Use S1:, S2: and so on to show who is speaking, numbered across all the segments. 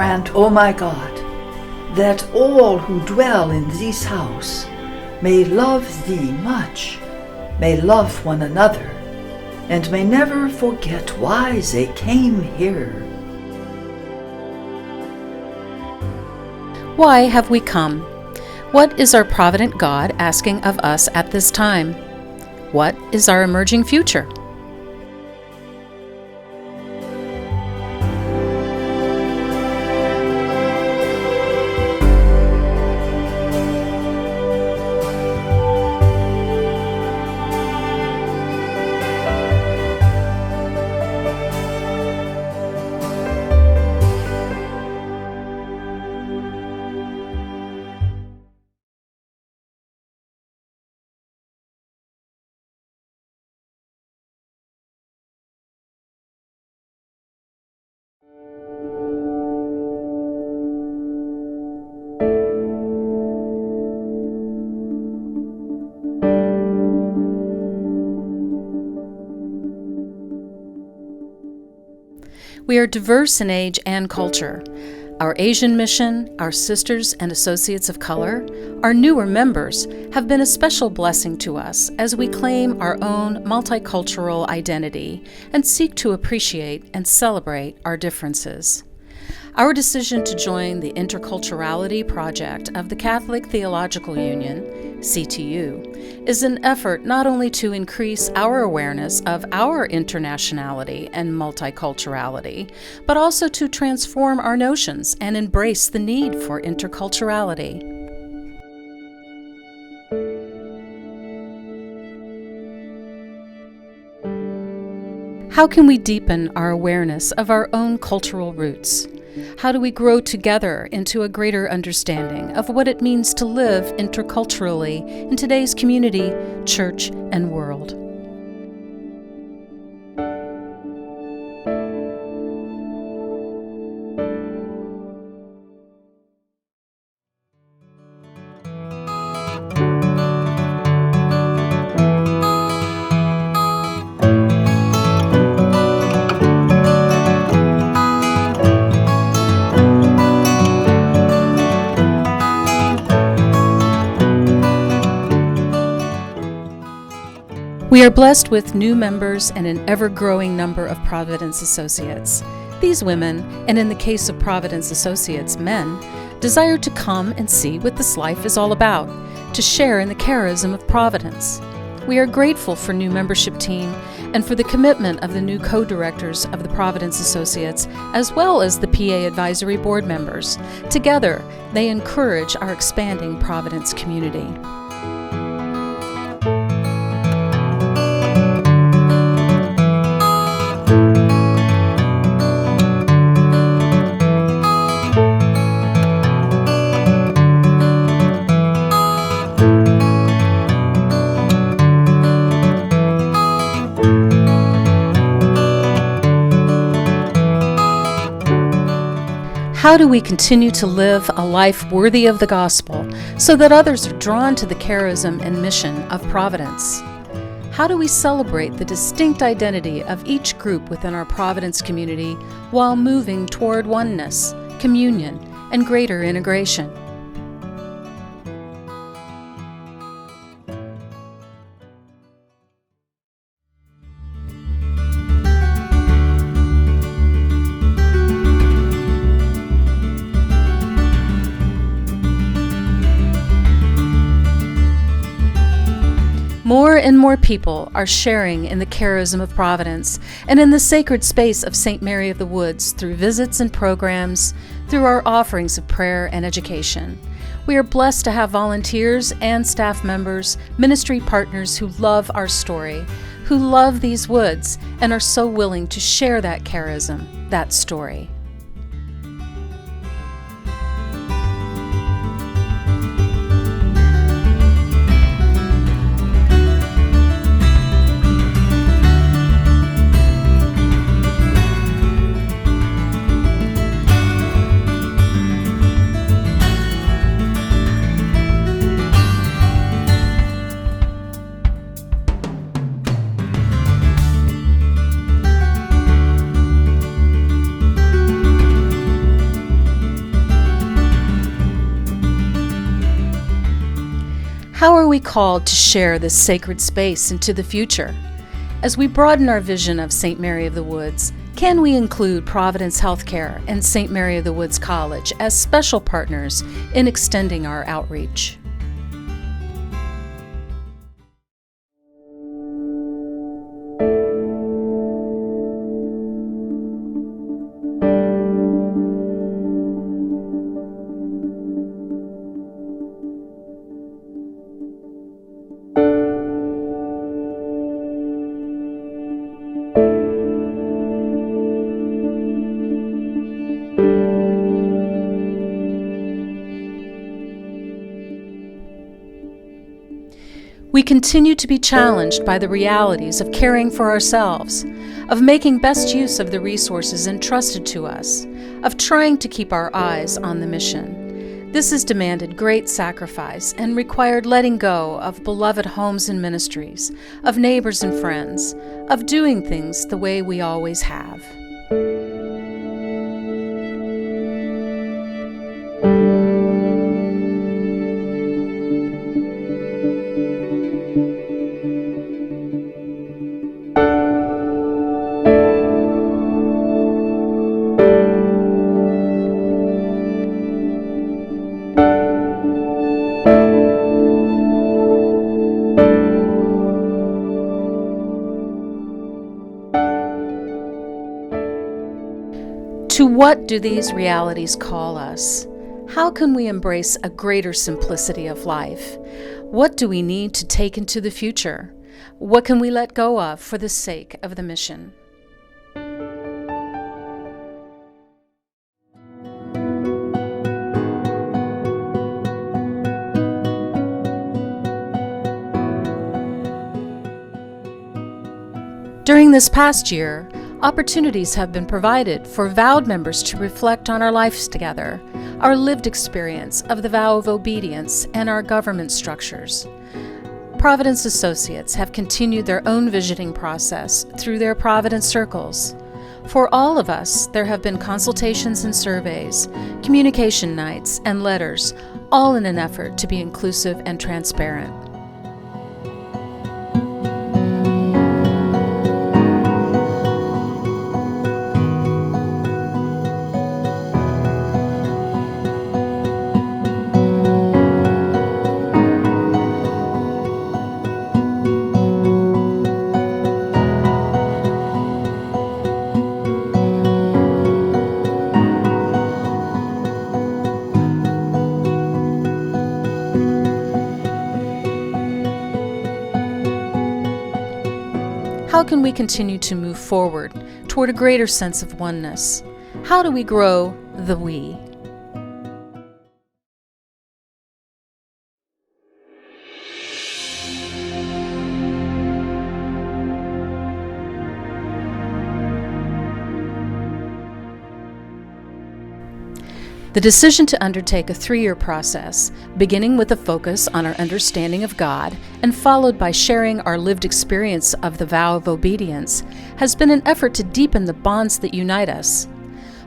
S1: grant, O my God, that all who dwell in this house may love thee much, may love one another, and may never forget why they came here.
S2: Why have we come? What is our provident God asking of us at this time? What is our emerging future? We are diverse in age and culture. Our Asian mission, our Sisters and Associates of Color, our newer members, have been a special blessing to us as we claim our own multicultural identity and seek to appreciate and celebrate our differences. Our decision to join the Interculturality Project of the Catholic Theological Union, CTU, is an effort not only to increase our awareness of our internationality and multiculturality, but also to transform our notions and embrace the need for interculturality. How can we deepen our awareness of our own cultural roots? How do we grow together into a greater understanding of what it means to live interculturally in today's community, church, and world? We are blessed with new members and an ever-growing number of Providence Associates. These women, and in the case of Providence Associates, men, desire to come and see what this life is all about, to share in the charism of Providence. We are grateful for new membership team and for the commitment of the new co-directors of the Providence Associates, as well as the PA Advisory Board members. Together, they encourage our expanding Providence community. How do we continue to live a life worthy of the gospel so that others are drawn to the charism and mission of Providence? How do we celebrate the distinct identity of each group within our Providence community while moving toward oneness, communion, and greater integration? More and more people are sharing in the charism of Providence and in the sacred space of St. Mary of the Woods through visits and programs, through our offerings of prayer and education. We are blessed to have volunteers and staff members, ministry partners who love our story, who love these woods and are so willing to share that charism, that story. How are we called to share this sacred space into the future? As we broaden our vision of St. Mary of the Woods, can we include Providence Healthcare and St. Mary of the Woods College as special partners in extending our outreach? We continue to be challenged by the realities of caring for ourselves, of making best use of the resources entrusted to us, of trying to keep our eyes on the mission. This has demanded great sacrifice and required letting go of beloved homes and ministries, of neighbors and friends, of doing things the way we always have. To what do these realities call us? How can we embrace a greater simplicity of life? What do we need to take into the future? What can we let go of for the sake of the mission? During this past year, opportunities have been provided for vowed members to reflect on our lives together, our lived experience of the vow of obedience, and our government structures. Providence Associates have continued their own visioning process through their Providence Circles. For all of us, there have been consultations and surveys, communication nights, and letters, all in an effort to be inclusive and transparent. How can we continue to move forward toward a greater sense of oneness? How do we grow the we? The decision to undertake a 3-year process, beginning with a focus on our understanding of God and followed by sharing our lived experience of the vow of obedience, has been an effort to deepen the bonds that unite us.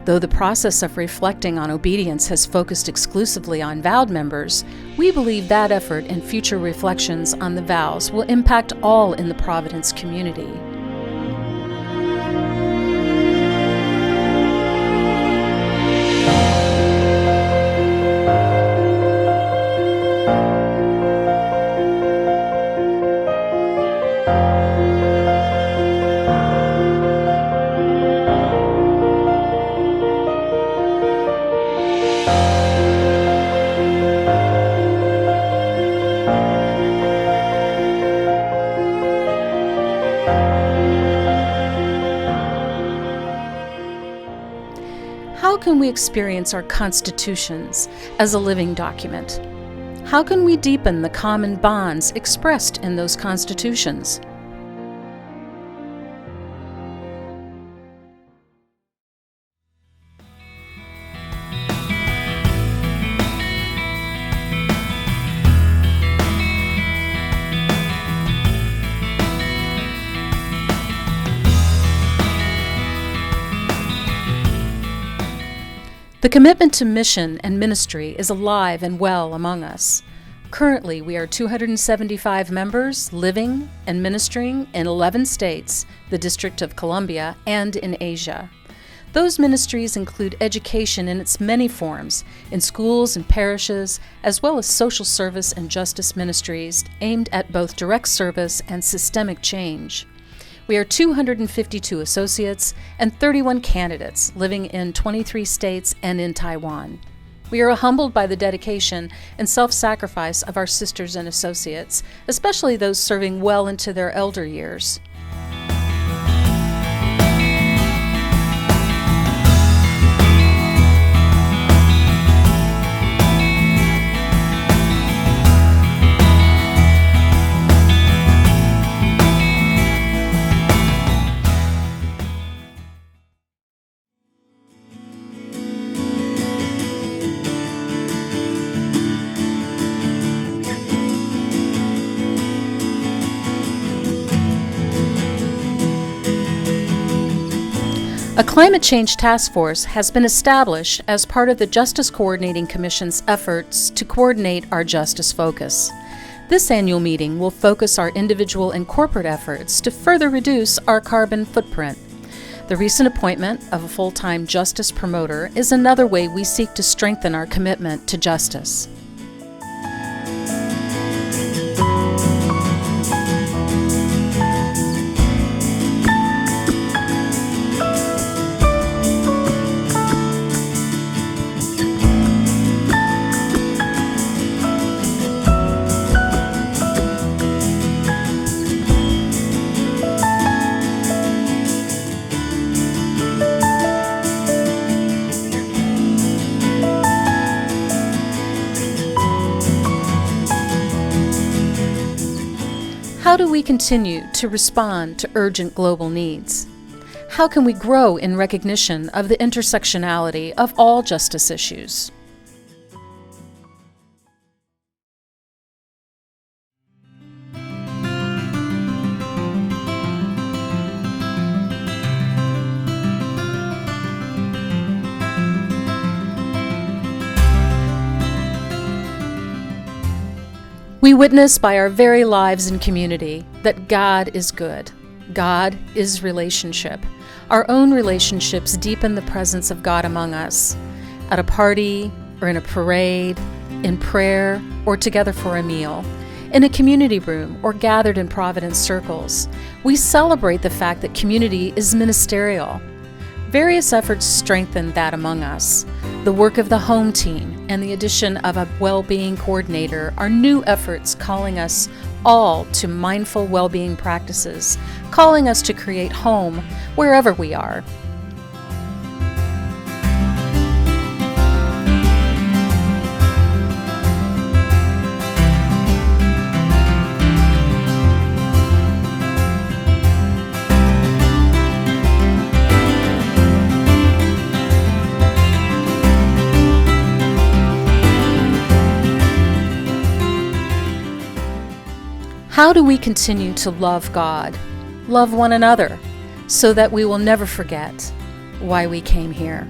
S2: Though the process of reflecting on obedience has focused exclusively on vowed members, we believe that effort and future reflections on the vows will impact all in the Providence community. How can we experience our constitutions as a living document? How can we deepen the common bonds expressed in those constitutions? The commitment to mission and ministry is alive and well among us. Currently, we are 275 members living and ministering in 11 states, the District of Columbia, and in Asia. Those ministries include education in its many forms, in schools and parishes, as well as social service and justice ministries aimed at both direct service and systemic change. We are 252 associates and 31 candidates living in 23 states and in Taiwan. We are humbled by the dedication and self-sacrifice of our sisters and associates, especially those serving well into their elder years. A climate change task force has been established as part of the Justice Coordinating Commission's efforts to coordinate our justice focus. This annual meeting will focus our individual and corporate efforts to further reduce our carbon footprint. The recent appointment of a full-time justice promoter is another way we seek to strengthen our commitment to justice. How do we continue to respond to urgent global needs? How can we grow in recognition of the intersectionality of all justice issues? We witness by our very lives and community that God is good. God is relationship. Our own relationships deepen the presence of God among us. At a party, or in a parade, in prayer, or together for a meal, in a community room, or gathered in Providence circles, we celebrate the fact that community is ministerial. Various efforts strengthen that among us. The work of the home team and the addition of a well-being coordinator are new efforts calling us all to mindful well-being practices, calling us to create home wherever we are. How do we continue to love God, love one another, so that we will never forget why we came here?